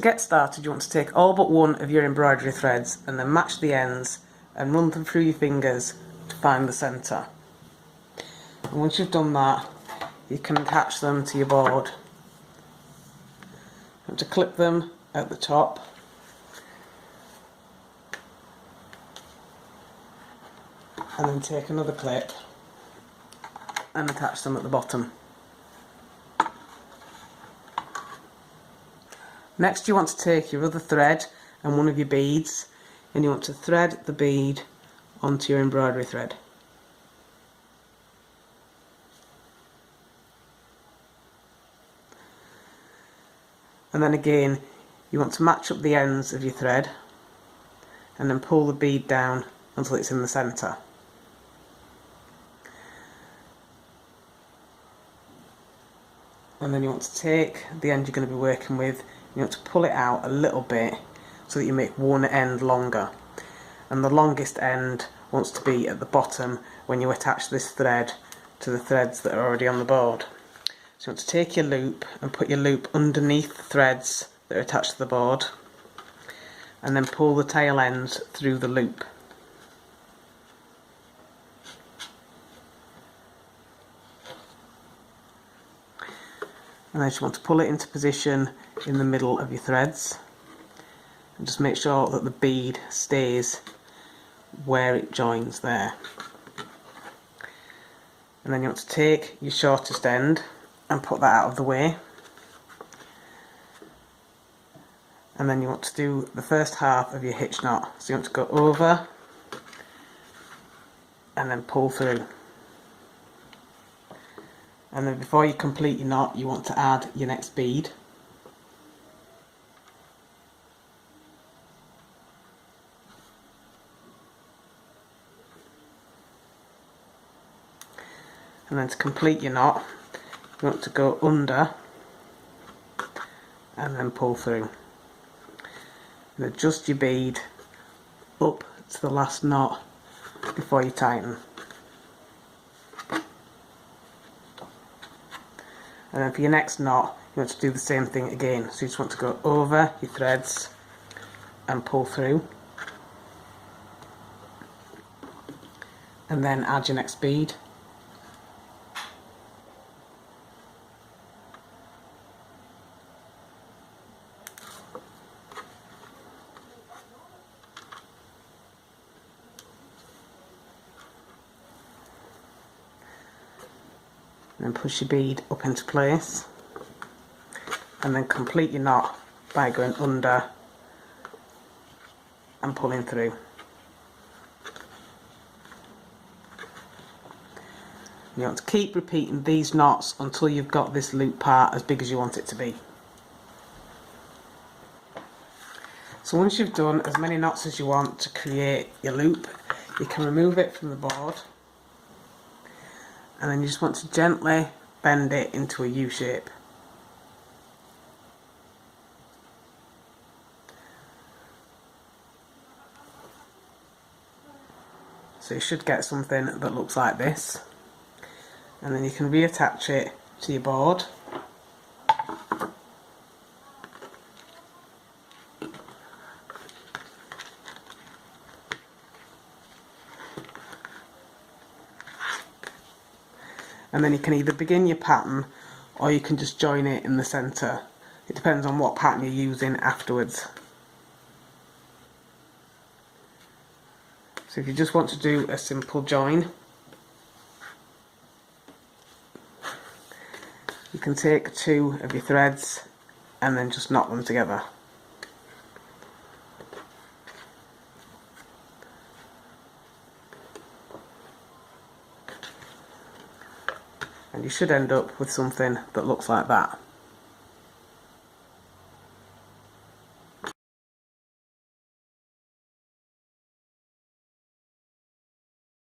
to get started, you want to take all but one of your embroidery threads and then match the ends and run them through your fingers to find the centre. And once you've done that, you can attach them to your board. You want to clip them at the top. And then take another clip and attach them at the bottom. Next you want to take your other thread and one of your beads, and you want to thread the bead onto your embroidery thread. And then again you want to match up the ends of your thread and then pull the bead down until it's in the centre. And then you want to take the end you're going to be working with, you want to pull it out a little bit so that you make one end longer. And the longest end wants to be at the bottom when you attach this thread to the threads that are already on the board. So you want to take your loop and put your loop underneath the threads that are attached to the board, and then pull the tail ends through the loop. And then you want to pull it into position in the middle of your threads and just make sure that the bead stays where it joins there. And then you want to take your shortest end and put that out of the way, and then you want to do the first half of your hitch knot. So you want to go over and then pull through. And then before you complete your knot, you want to add your next bead. And then to complete your knot, you want to go under and then pull through. And adjust your bead up to the last knot before you tighten. And then for your next knot, you want to do the same thing again. So you just want to go over your threads and pull through. And then add your next bead. And then push your bead up into place, and then complete your knot by going under and pulling through. You want to keep repeating these knots until you've got this loop part as big as you want it to be. So once you've done as many knots as you want to create your loop, you can remove it from the board. And then you just want to gently bend it into a U shape. So you should get something that looks like this. And then you can reattach it to your board. And then you can either begin your pattern or you can just join it in the centre. It depends on what pattern you're using afterwards. So if you just want to do a simple join, you can take two of your threads and then just knot them together. And you should end up with something that looks like that.